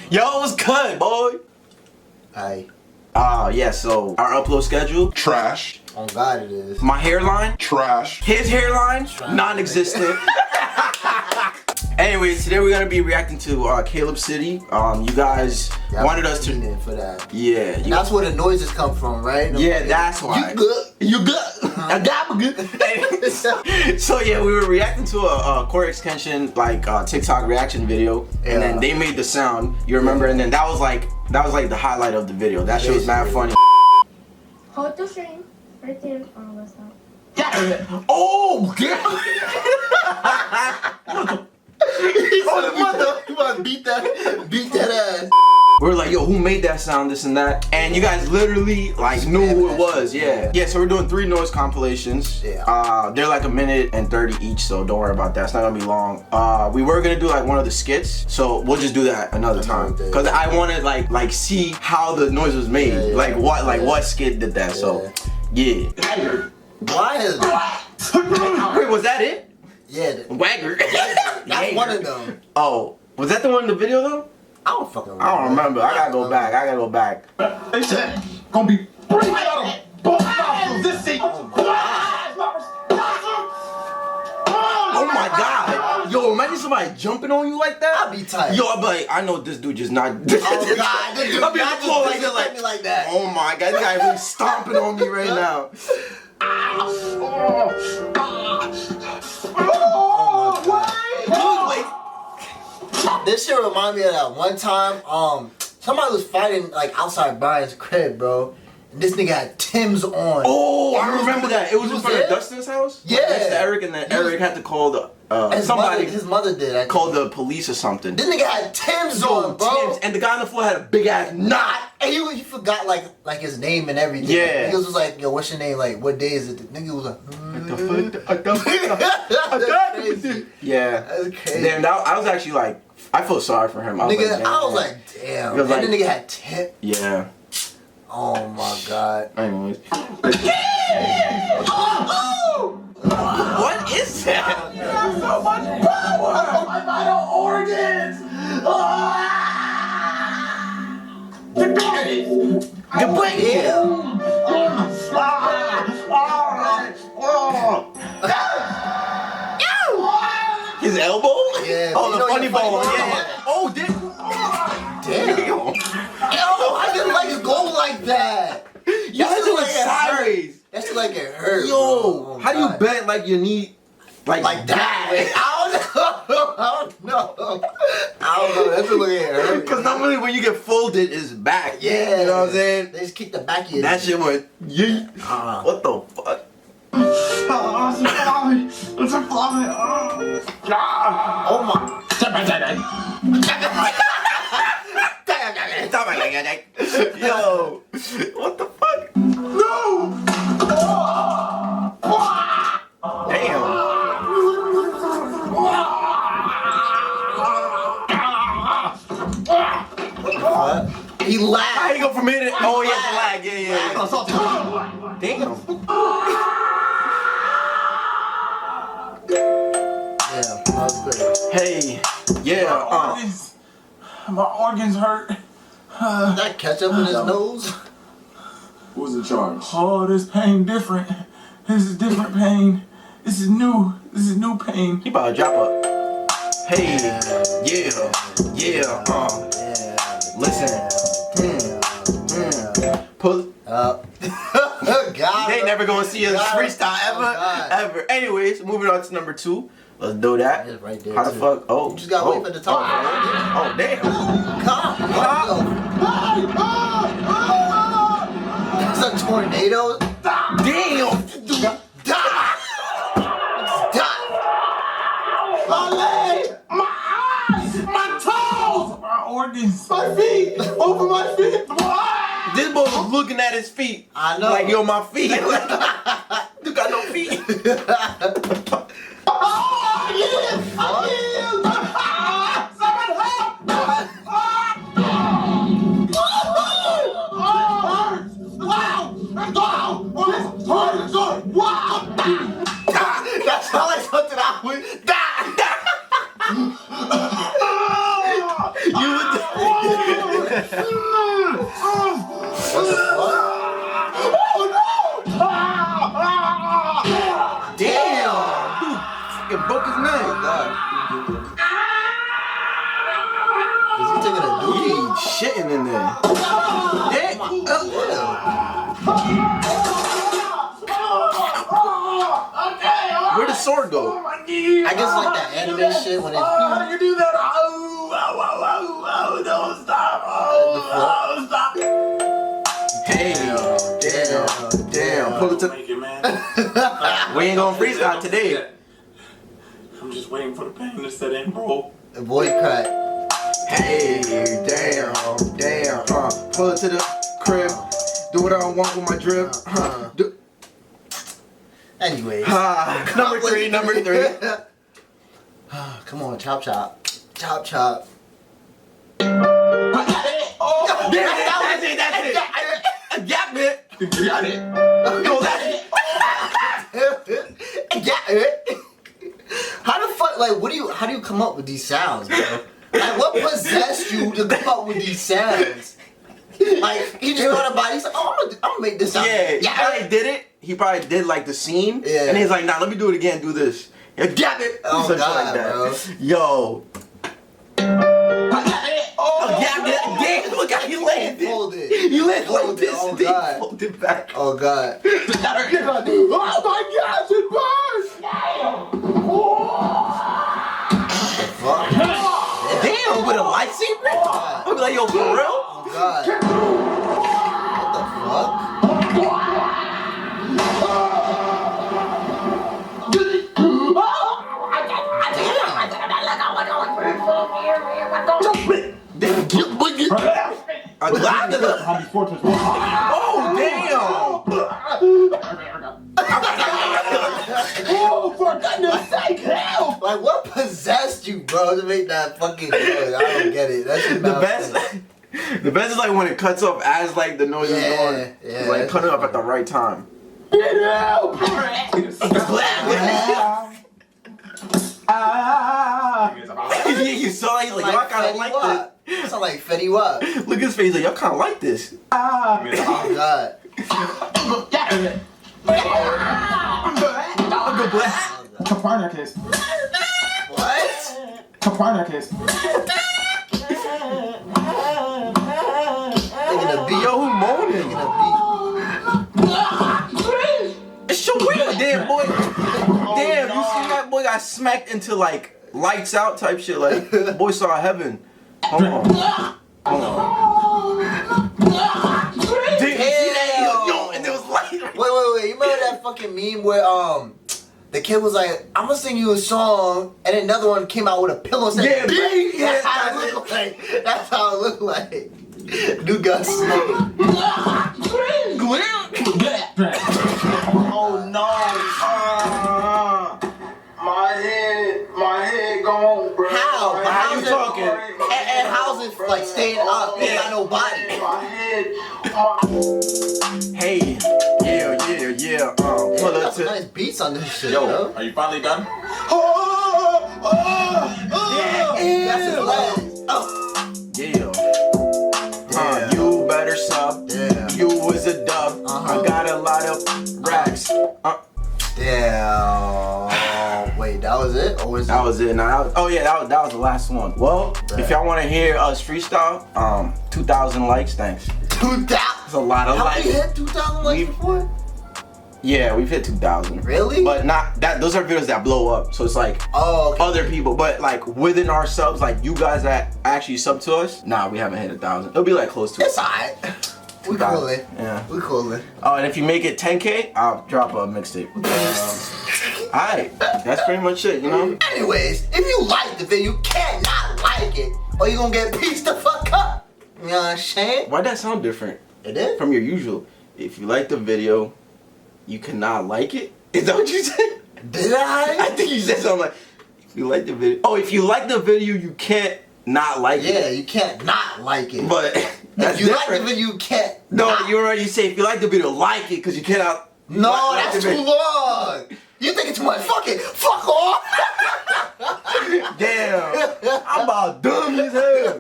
Yo, what's good, boy? Aye. Yeah, so our upload schedule, Trash. Oh God, it is. my hairline, Trash. his hairline, non-existent. Anyways, today we're gonna be reacting to CalebCity. You guys wanted us to. For that. Yeah. That's where the noises come from, right? Yeah, that's why. You good? You good? I got good. So yeah, we were reacting to a chord extension like TikTok reaction video, and then they made the sound. You remember? And then that was like the highlight of the video. That shit was mad funny. Hold the string right there. Oh, what's that? Oh, You want to beat that ass. We're like, yo, who made that sound, this and that? And you guys literally like knew who it was, yeah. Yeah, so we're doing 3 noise compilations. Yeah. They're like 1:30 each, so don't worry about that. It's not gonna be long. We were gonna do like one of the skits, so we'll just do that another time. Cause I wanna like see how the noise was made. Like what skit did that, so yeah. Why is Wait, was that it? Yeah. Wagger. That's one of them. Oh, was that the one in the video though? I don't fucking remember. I don't remember. I gotta go back. They said, gonna be breaking out of both nostrils this seat. Oh my God. Yo, imagine somebody jumping on you like that. I'll be tight. Yo, I'll be like, I know this dude just not. Oh God, this dude I'll be not floor just like me like that. Oh my God, this guy really stomping on me right now. This shit remind me of that one time, somebody was fighting like outside Brian's crib, bro. And this nigga had Tim's on. Oh, I remember that. It was in front of there? Dustin's house? Yeah. Like, next to Eric, and then Eric had to call the, His mother did. I called the police or something. This nigga had Tim's on, bro. Tim's, and the guy on the floor had a big ass knot. And he forgot like his name and everything. Yeah. He was just like, yo, what's your name? Like, what day is it? The nigga was like, crazy. Yeah. That's crazy. Damn, I was actually like, I feel sorry for him. I was Nigga, like, I was like, damn. He was And like- the nigga had Tim. yeah. Oh my God. Anyways. What is that? That's so much power on my vital organs. Good boy. His elbow? Yeah. Oh, you the know funny your bone. bone. Yeah. Oh, damn. Damn. Yo, how your legs go like that? Your That shit legs like it hurt. sideways. That shit like it hurt. Yo, bro. how do you God. bend like your knee? Like that? Wait, I don't know. That's what it hurt. Because normally when you get folded, it's back. Yeah. You know what I'm saying? They just kick the back of your That shit went, yeet. What the fuck? Oh my. Yo, what the fuck? No! Damn. What? He laughed. How you go from here to, oh yeah, the lag, yeah. Damn. Yeah, that's good. Hey, yeah, My organs hurt. That ketchup in his nose? Who's in charge? Oh, this pain different. This is different pain. This is new. This is new pain. he about to drop a, hey, yeah, listen, pull, God. they ain't never gonna see us God. freestyle ever. Anyways, moving on to number 2. Let's do that. It's right there, How the too. fuck? Oh, You just gotta wait for the top. Oh, damn. It's a tornado. Damn. My leg, my eyes, my toes, my organs, my feet, over my feet. This boy was looking at his feet. I know. Like, yo, my feet. You got no feet. Oh, yeah, someone help! Wow! That sounds like something I would die. You would. Damn! Dude, fucking broke his neck. Is he taking a dookie? He's shitting in there. Damn! Where'd the sword go? I guess like that anime shit when it's. How do you do that? Oh, don't stop. Oh, stop. Damn. Pull it to. Make it, man. We ain't gonna freestyle today. I'm just waiting for the pain to set in, bro. The boy crack. Hey, damn. Pull it to the crib. Do what I want with my drip. Anyways. Number three. Come on, chop. Oh, that's it. Got it. No, that's it. How the fuck, like, how do you come up with these sounds, bro? Like, what possessed you to come up with these sounds? Like, he just thought about it, he's like, oh, I'm gonna make this sound. Yeah, he probably did it. He probably did like the scene. Yeah. And he's like, nah, let me do it again, do this. Yeah, got it. Oh, Something God, like that. bro. Yo. Damn, look how you landed. Hold it. You landed like this. Oh, Then God. you fold it back. Oh, God. Oh my gosh, it burns! Fuck. Damn, with a lightsaber? I'll be like, yo, for real? Oh, God. What the Oh, Oh, for goodness sake, help! fuck? Like, what possessed you, bro, to make that fucking noise? I don't get it. That's just The best is like when it cuts off as like the noise is going. Yeah, Like that's cut it up at the right time. Help! You saw it, he's like, yo, I kinda like this. Sound like Fetty Wap. Look at his face, he's like, y'all kinda like this. Oh, God. Copernicus. What? Copernicus. Making a beat. Yo, who moaning? Making a It's your wheel, damn boy. Damn, you see that boy got smacked into like lights out type shit. Like boy saw heaven. Hold on. Damn, you see that? Yo, and there was light. Wait. You remember that fucking meme where the kid was like, I'm gonna sing you a song, and another one came out with a pillow saying, Yeah, "Beep." yeah, That's how it looked like. That's how it looked like. Dude got smoked. Oh no! My head gone, bro. How? But How you it- talking? And how's it like staying up? Ain't got no body. My head. Hey, yeah. Pull up That's to. nice beats on this shit, Yo, bro. are you finally done? That's his legs. Oh. Yeah. You better sub. Yeah. You was a dub. I got a lot of racks. Damn. Wait, that was it? Or was That was it. Now, that was the last one. Well, if y'all want to hear us freestyle, 2,000 likes, thanks. 2,000? That's a lot of How likes. many hit 2,000 likes before? Yeah, we've hit 2,000. Really? But not that. Those are videos that blow up. So it's like okay. other people, but like within our subs, like you guys that actually sub to us. Nah, we haven't hit 1,000. It'll be like close to. It's alright. We 2,000. coolin'. Yeah. We coolin'. Oh, and if you make it 10K, I'll drop a mixtape. Alright, that's pretty much it, you know? Anyways, if you like the video, you can't not like it, or you gonna get pieced the fuck up. You know what I'm saying? Why'd that sound different It is? from your usual? If you like the video, you cannot like it? Is that what you said? Did I? I think you said something like, if you like the video. Oh, if you like the video, you can't not like it. Yeah, you can't not like it. But that's if you different. like the video, you can't. No, not. you already say if you like the video, like it, because you cannot. No, like that's the too video. long. You think it's too much? Fuck it. Fuck off. Damn. I'm about dumb as hell.